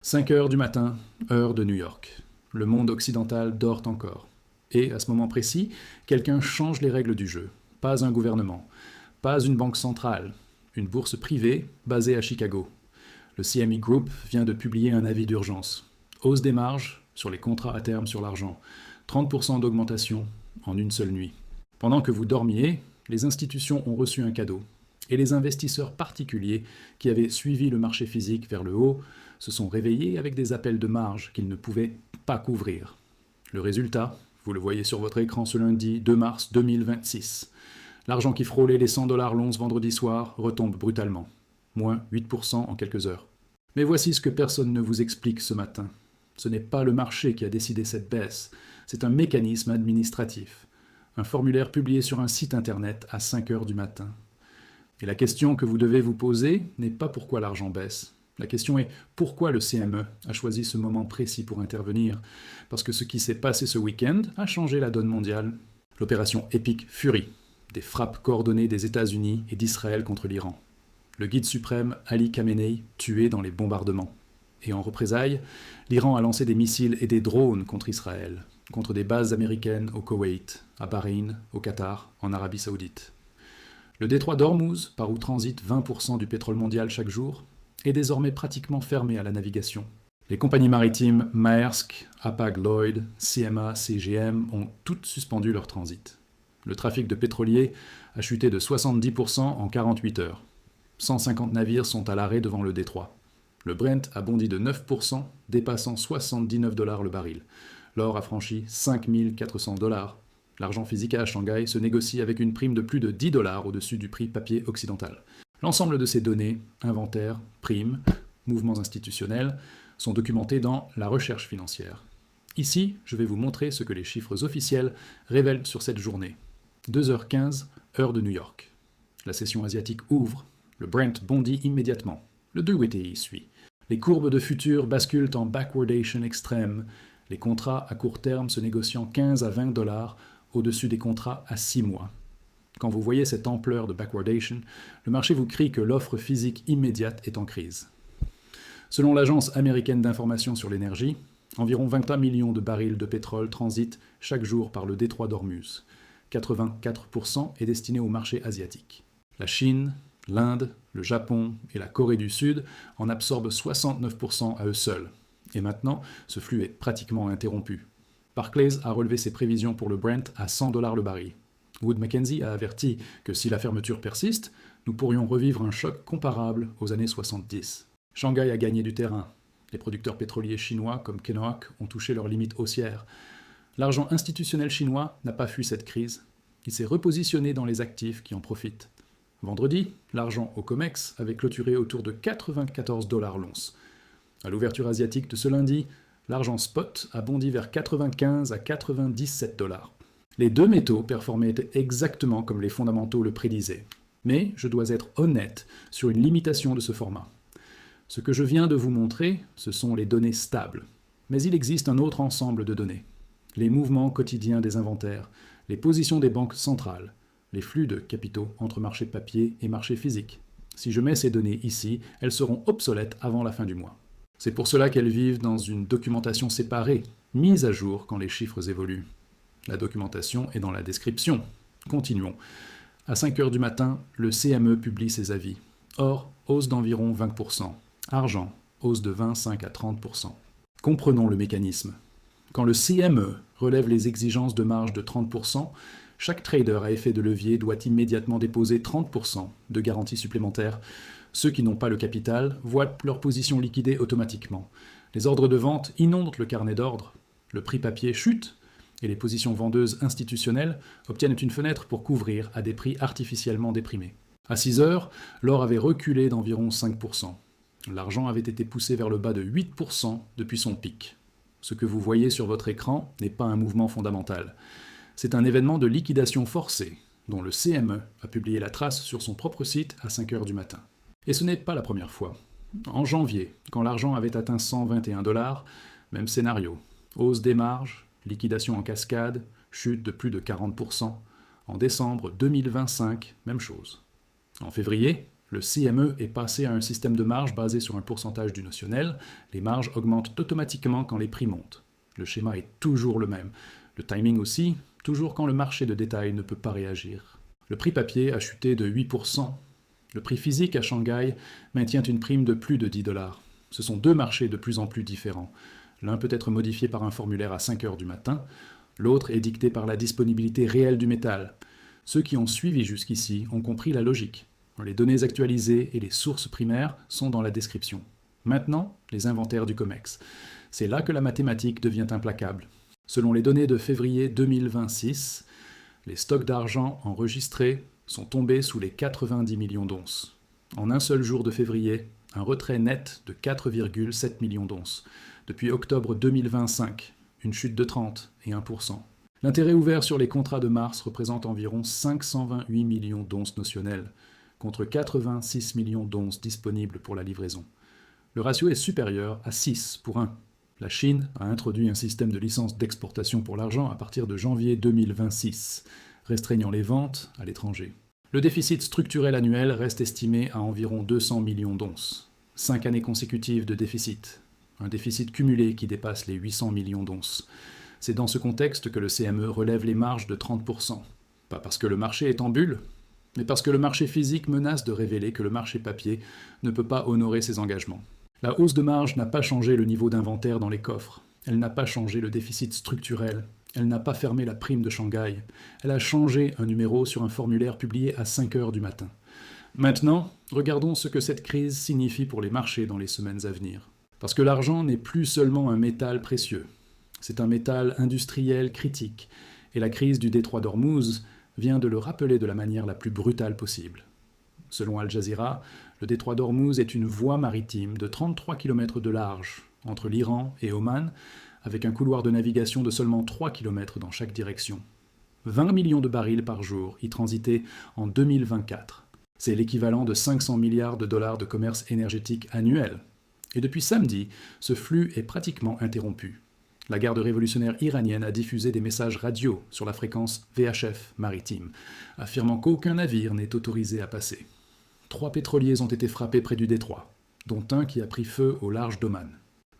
5 heures du matin, heure de New York. Le monde occidental dort encore. Et, à ce moment précis, quelqu'un change les règles du jeu. Pas un gouvernement, pas une banque centrale, une bourse privée basée à Chicago. Le CME Group vient de publier un avis d'urgence. Hausse des marges sur les contrats à terme sur l'argent. 30% d'augmentation en une seule nuit. Pendant que vous dormiez, les institutions ont reçu un cadeau. Et les investisseurs particuliers qui avaient suivi le marché physique vers le haut se sont réveillés avec des appels de marge qu'ils ne pouvaient pas couvrir. Le résultat, vous le voyez sur votre écran ce lundi 2 mars 2026. L'argent qui frôlait les 100 $ l'once vendredi soir retombe brutalement. Moins 8% en quelques heures. Mais voici ce que personne ne vous explique ce matin. Ce n'est pas le marché qui a décidé cette baisse, c'est un mécanisme administratif. Un formulaire publié sur un site internet à 5 heures du matin. Et la question que vous devez vous poser n'est pas pourquoi l'argent baisse. La question est pourquoi le CME a choisi ce moment précis pour intervenir. Parce que ce qui s'est passé ce week-end a changé la donne mondiale. L'opération Epic Fury, des frappes coordonnées des États-Unis et d'Israël contre l'Iran. Le guide suprême Ali Khamenei tué dans les bombardements. Et en représailles, l'Iran a lancé des missiles et des drones contre Israël, contre des bases américaines au Koweït, à Bahreïn, au Qatar, en Arabie Saoudite. Le détroit d'Ormuz, par où transite 20% du pétrole mondial chaque jour, est désormais pratiquement fermé à la navigation. Les compagnies maritimes Maersk, Hapag-Lloyd, CMA, CGM ont toutes suspendu leur transit. Le trafic de pétroliers a chuté de 70% en 48 heures. 150 navires sont à l'arrêt devant le détroit. Le Brent a bondi de 9%, dépassant 79 $ le baril. L'or a franchi 5 400 $. L'argent physique à Shanghai se négocie avec une prime de plus de 10 $ au-dessus du prix papier occidental. L'ensemble de ces données, inventaires, primes, mouvements institutionnels, sont documentés dans la recherche financière. Ici, je vais vous montrer ce que les chiffres officiels révèlent sur cette journée. 2h15, heure de New York. La session asiatique ouvre. Le Brent bondit immédiatement. Le WTI suit. Les courbes de futurs basculent en backwardation extrême. Les contrats à court terme se négociant 15 à 20 $ au-dessus des contrats à 6 mois. Quand vous voyez cette ampleur de backwardation, le marché vous crie que l'offre physique immédiate est en crise. Selon l'Agence américaine d'information sur l'énergie, environ 21 millions de barils de pétrole transitent chaque jour par le détroit d'Ormuz. 84% est destiné au marché asiatique. La Chine, l'Inde, le Japon et la Corée du Sud en absorbent 69% à eux seuls. Et maintenant, ce flux est pratiquement interrompu. Barclays a relevé ses prévisions pour le Brent à 100 $ le baril. Wood Mackenzie a averti que si la fermeture persiste, nous pourrions revivre un choc comparable aux années 70. Shanghai a gagné du terrain. Les producteurs pétroliers chinois comme Kenhock ont touché leurs limites haussières. L'argent institutionnel chinois n'a pas fui cette crise. Il s'est repositionné dans les actifs qui en profitent. Vendredi, l'argent au COMEX avait clôturé autour de 94 $ l'once. À l'ouverture asiatique de ce lundi, l'argent spot a bondi vers 95 à 97 $. Les deux métaux performaient exactement comme les fondamentaux le prédisaient. Mais je dois être honnête sur une limitation de ce format. Ce que je viens de vous montrer, ce sont les données stables. Mais il existe un autre ensemble de données. Les mouvements quotidiens des inventaires, les positions des banques centrales, les flux de capitaux entre marché papier et marché physique. Si je mets ces données ici, elles seront obsolètes avant la fin du mois. C'est pour cela qu'elles vivent dans une documentation séparée, mise à jour quand les chiffres évoluent. La documentation est dans la description. Continuons. À 5 heures du matin, le CME publie ses avis. Or, hausse d'environ 20%. Argent, hausse de 25 à 30%. Comprenons le mécanisme. Quand le CME relève les exigences de marge de 30%, chaque trader à effet de levier doit immédiatement déposer 30% de garantie supplémentaire. Ceux qui n'ont pas le capital voient leur position liquidée automatiquement. Les ordres de vente inondent le carnet d'ordre. Le prix papier chute et les positions vendeuses institutionnelles obtiennent une fenêtre pour couvrir à des prix artificiellement déprimés. À 6 heures, l'or avait reculé d'environ 5%. L'argent avait été poussé vers le bas de 8% depuis son pic. Ce que vous voyez sur votre écran n'est pas un mouvement fondamental. C'est un événement de liquidation forcée, dont le CME a publié la trace sur son propre site à 5 heures du matin. Et ce n'est pas la première fois. En janvier, quand l'argent avait atteint 121 $, même scénario. Hausse des marges, liquidation en cascade, chute de plus de 40%. En décembre 2025, même chose. En février, Le CME est passé à un système de marge basé sur un pourcentage du notionnel. Les marges augmentent automatiquement quand les prix montent. Le schéma est toujours le même. Le timing aussi, toujours quand le marché de détail ne peut pas réagir. Le prix papier a chuté de 8%. Le prix physique à Shanghai maintient une prime de plus de 10 $. Ce sont deux marchés de plus en plus différents. L'un peut être modifié par un formulaire à 5 heures du matin, l'autre est dicté par la disponibilité réelle du métal. Ceux qui ont suivi jusqu'ici ont compris la logique. Les données actualisées et les sources primaires sont dans la description. Maintenant, les inventaires du COMEX. C'est là que la mathématique devient implacable. Selon les données de février 2026, les stocks d'argent enregistrés sont tombés sous les 90 millions d'onces. En un seul jour de février, un retrait net de 4,7 millions d'onces. Depuis octobre 2025, une chute de 30 et 1%. L'intérêt ouvert sur les contrats de mars représente environ 528 millions d'onces notionnelles, contre 86 millions d'onces disponibles pour la livraison. Le ratio est supérieur à 6 pour 1. La Chine a introduit un système de licence d'exportation pour l'argent à partir de janvier 2026, restreignant les ventes à l'étranger. Le déficit structurel annuel reste estimé à environ 200 millions d'onces. 5 années consécutives de déficit. Un déficit cumulé qui dépasse les 800 millions d'onces. C'est dans ce contexte que le CME relève les marges de 30%. Pas parce que le marché est en bulle, mais parce que le marché physique menace de révéler que le marché papier ne peut pas honorer ses engagements. La hausse de marge n'a pas changé le niveau d'inventaire dans les coffres. Elle n'a pas changé le déficit structurel. Elle n'a pas fermé la prime de Shanghai. Elle a changé un numéro sur un formulaire publié à 5 heures du matin. Maintenant, regardons ce que cette crise signifie pour les marchés dans les semaines à venir. Parce que l'argent n'est plus seulement un métal précieux. C'est un métal industriel critique. Et la crise du détroit d'Ormuz vient de le rappeler de la manière la plus brutale possible. Selon Al Jazeera, le détroit d'Ormuz est une voie maritime de 33 km de large entre l'Iran et Oman, avec un couloir de navigation de seulement 3 km dans chaque direction. 20 millions de barils par jour y transitaient en 2024. C'est l'équivalent de 500 milliards de dollars de commerce énergétique annuel. Et depuis samedi, ce flux est pratiquement interrompu. La garde révolutionnaire iranienne a diffusé des messages radio sur la fréquence VHF maritime, affirmant qu'aucun navire n'est autorisé à passer. 3 pétroliers ont été frappés près du détroit, dont un qui a pris feu au large d'Oman.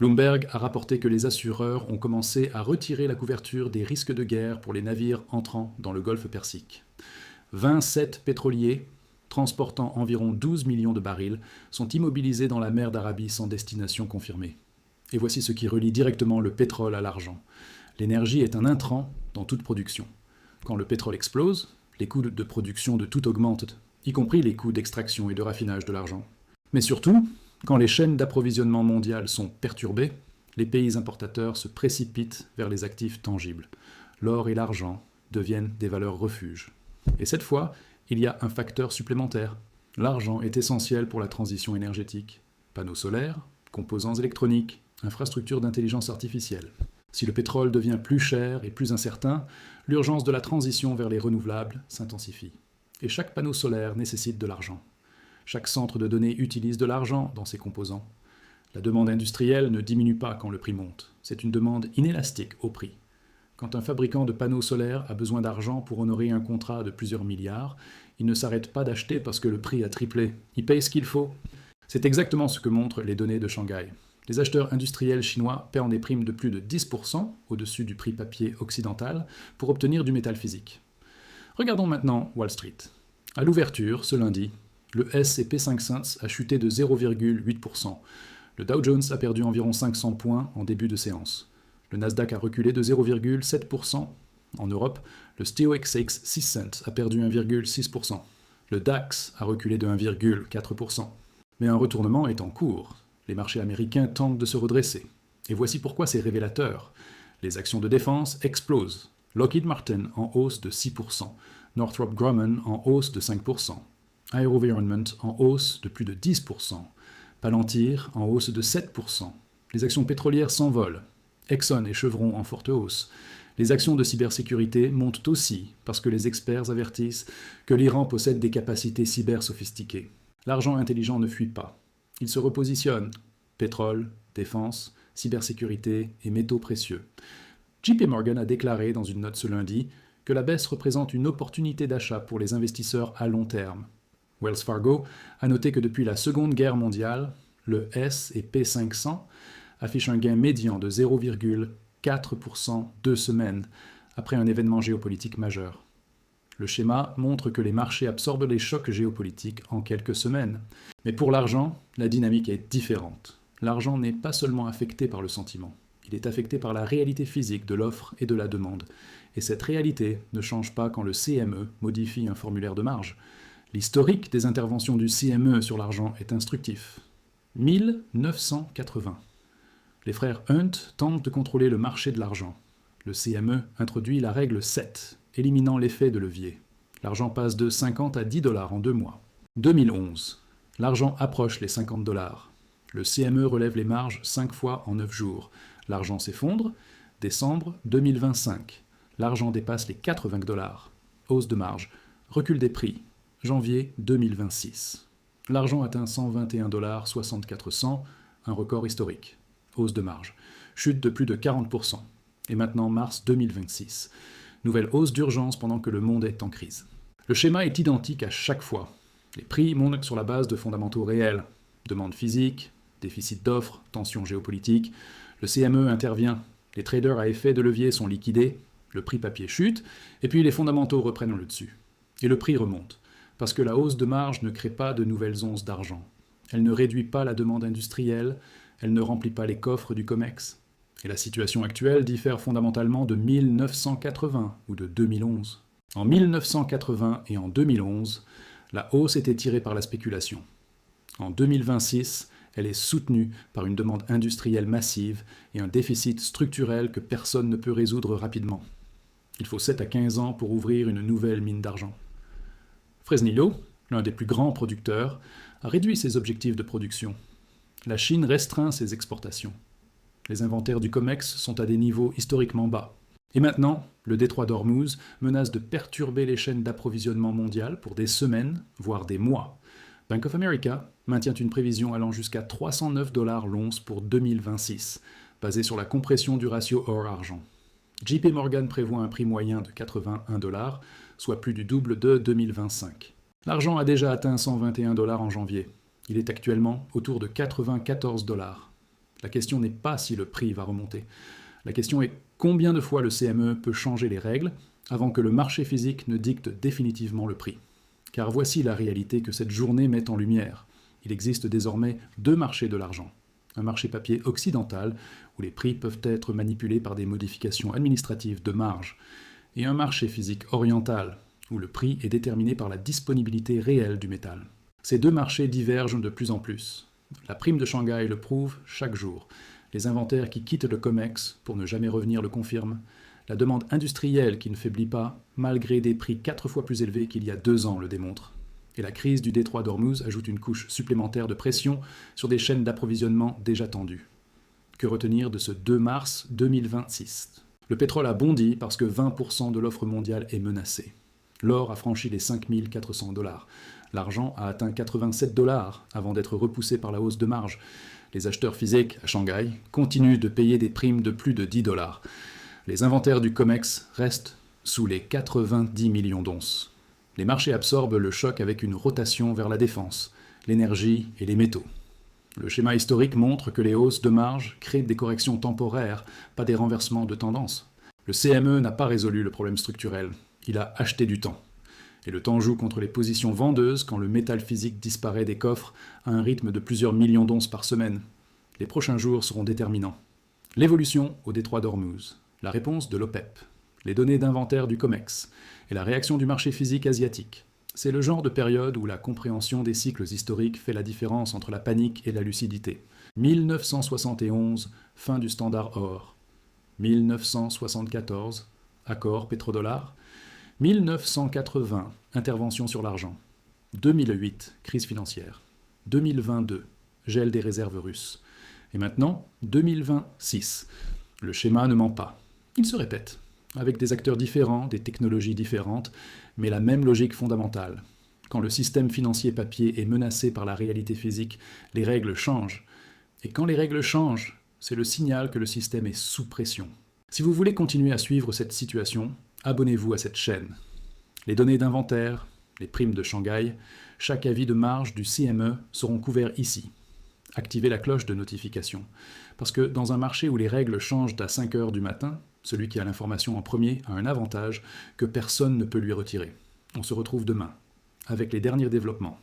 Bloomberg a rapporté que les assureurs ont commencé à retirer la couverture des risques de guerre pour les navires entrant dans le golfe Persique. 27 pétroliers, transportant environ 12 millions de barils, sont immobilisés dans la mer d'Arabie sans destination confirmée. Et voici ce qui relie directement le pétrole à l'argent. L'énergie est un intrant dans toute production. Quand le pétrole explose, les coûts de production de tout augmentent, y compris les coûts d'extraction et de raffinage de l'argent. Mais surtout, quand les chaînes d'approvisionnement mondiales sont perturbées, les pays importateurs se précipitent vers les actifs tangibles. L'or et l'argent deviennent des valeurs refuges. Et cette fois, il y a un facteur supplémentaire. L'argent est essentiel pour la transition énergétique. Panneaux solaires, composants électroniques, infrastructures d'intelligence artificielle. Si le pétrole devient plus cher et plus incertain, l'urgence de la transition vers les renouvelables s'intensifie. Et chaque panneau solaire nécessite de l'argent. Chaque centre de données utilise de l'argent dans ses composants. La demande industrielle ne diminue pas quand le prix monte. C'est une demande inélastique au prix. Quand un fabricant de panneaux solaires a besoin d'argent pour honorer un contrat de plusieurs milliards, il ne s'arrête pas d'acheter parce que le prix a triplé. Il paye ce qu'il faut. C'est exactement ce que montrent les données de Shanghai. Les acheteurs industriels chinois paient des primes de plus de 10% au-dessus du prix papier occidental pour obtenir du métal physique. Regardons maintenant Wall Street. À l'ouverture, ce lundi, le S&P 500 a chuté de 0,8%. Le Dow Jones a perdu environ 500 points en début de séance. Le Nasdaq a reculé de 0,7%. En Europe, le STOXX 600 a perdu 1,6%. Le DAX a reculé de 1,4%. Mais un retournement est en cours. Les marchés américains tentent de se redresser. Et voici pourquoi c'est révélateur. Les actions de défense explosent. Lockheed Martin en hausse de 6%. Northrop Grumman en hausse de 5%. AeroVironment en hausse de plus de 10%. Palantir en hausse de 7%. Les actions pétrolières s'envolent. Exxon et Chevron en forte hausse. Les actions de cybersécurité montent aussi parce que les experts avertissent que l'Iran possède des capacités cyber sophistiquées. L'argent intelligent ne fuit pas. Il se repositionne. Pétrole, défense, cybersécurité et métaux précieux. JP Morgan a déclaré dans une note ce lundi que la baisse représente une opportunité d'achat pour les investisseurs à long terme. Wells Fargo a noté que depuis la Seconde Guerre mondiale, le S&P 500 affiche un gain médian de 0,4% 2 semaines après un événement géopolitique majeur. Le schéma montre que les marchés absorbent les chocs géopolitiques en quelques semaines. Mais pour l'argent, la dynamique est différente. L'argent n'est pas seulement affecté par le sentiment, il est affecté par la réalité physique de l'offre et de la demande. Et cette réalité ne change pas quand le CME modifie un formulaire de marge. L'historique des interventions du CME sur l'argent est instructif. 1980. Les frères Hunt tentent de contrôler le marché de l'argent. Le CME introduit la règle 7, éliminant l'effet de levier. L'argent passe de 50 à 10 $ en 2 mois. 2011. L'argent approche les 50 $. Le CME relève les marges 5 fois en 9 jours. L'argent s'effondre. Décembre 2025. L'argent dépasse les 80 $. Hausse de marge. Recul des prix. Janvier 2026. L'argent atteint 121,64 $, un record historique. Hausse de marge. Chute de plus de 40%. Et maintenant mars 2026. Nouvelle hausse d'urgence pendant que le monde est en crise. Le schéma est identique à chaque fois. Les prix montent sur la base de fondamentaux réels. Demande physique, déficit d'offres, tensions géopolitiques. Le CME intervient. Les traders à effet de levier sont liquidés. Le prix papier chute. Et puis les fondamentaux reprennent le dessus. Et le prix remonte. Parce que la hausse de marge ne crée pas de nouvelles onces d'argent. Elle ne réduit pas la demande industrielle. Elle ne remplit pas les coffres du COMEX. Et la situation actuelle diffère fondamentalement de 1980 ou de 2011. En 1980 et en 2011, la hausse était tirée par la spéculation. En 2026, elle est soutenue par une demande industrielle massive et un déficit structurel que personne ne peut résoudre rapidement. Il faut 7 à 15 ans pour ouvrir une nouvelle mine d'argent. Fresnillo, l'un des plus grands producteurs, a réduit ses objectifs de production. La Chine restreint ses exportations. Les inventaires du COMEX sont à des niveaux historiquement bas. Et maintenant, le détroit d'Ormuz menace de perturber les chaînes d'approvisionnement mondiales pour des semaines, voire des mois. Bank of America maintient une prévision allant jusqu'à 309 $ l'once pour 2026, basée sur la compression du ratio or-argent. JP Morgan prévoit un prix moyen de 81 $, soit plus du double de 2025. L'argent a déjà atteint 121 $ en janvier. Il est actuellement autour de 94 $. La question n'est pas si le prix va remonter. La question est combien de fois le CME peut changer les règles avant que le marché physique ne dicte définitivement le prix. Car voici la réalité que cette journée met en lumière. Il existe désormais 2 marchés de l'argent. Un marché papier occidental, où les prix peuvent être manipulés par des modifications administratives de marge, et un marché physique oriental, où le prix est déterminé par la disponibilité réelle du métal. Ces 2 marchés divergent de plus en plus. La prime de Shanghai le prouve chaque jour. Les inventaires qui quittent le COMEX pour ne jamais revenir le confirment. La demande industrielle qui ne faiblit pas, malgré des prix 4 fois plus élevés qu'il y a 2 ans, le démontre. Et la crise du détroit d'Ormuz ajoute une couche supplémentaire de pression sur des chaînes d'approvisionnement déjà tendues. Que retenir de ce 2 mars 2026 ? Le pétrole a bondi parce que 20% de l'offre mondiale est menacée. L'or a franchi les 5 400 $. L'argent a atteint 87 $ avant d'être repoussé par la hausse de marge. Les acheteurs physiques à Shanghai continuent de payer des primes de plus de 10 $. Les inventaires du COMEX restent sous les 90 millions d'onces. Les marchés absorbent le choc avec une rotation vers la défense, l'énergie et les métaux. Le schéma historique montre que les hausses de marge créent des corrections temporaires, pas des renversements de tendance. Le CME n'a pas résolu le problème structurel, il a acheté du temps. Et le temps joue contre les positions vendeuses quand le métal physique disparaît des coffres à un rythme de plusieurs millions d'onces par semaine. Les prochains jours seront déterminants. L'évolution au détroit d'Ormuz, la réponse de l'OPEP, les données d'inventaire du COMEX et la réaction du marché physique asiatique. C'est le genre de période où la compréhension des cycles historiques fait la différence entre la panique et la lucidité. 1971, fin du standard or. 1974, accord pétrodollar. 1980, intervention sur l'argent. 2008, crise financière. 2022, gel des réserves russes. Et maintenant, 2026. Le schéma ne ment pas. Il se répète, avec des acteurs différents, des technologies différentes, mais la même logique fondamentale. Quand le système financier papier est menacé par la réalité physique, les règles changent. Et quand les règles changent, c'est le signal que le système est sous pression. Si vous voulez continuer à suivre cette situation, abonnez-vous à cette chaîne. Les données d'inventaire, les primes de Shanghai, chaque avis de marge du CME seront couverts ici. Activez la cloche de notification. Parce que dans un marché où les règles changent à 5 heures du matin, celui qui a l'information en premier a un avantage que personne ne peut lui retirer. On se retrouve demain, avec les derniers développements.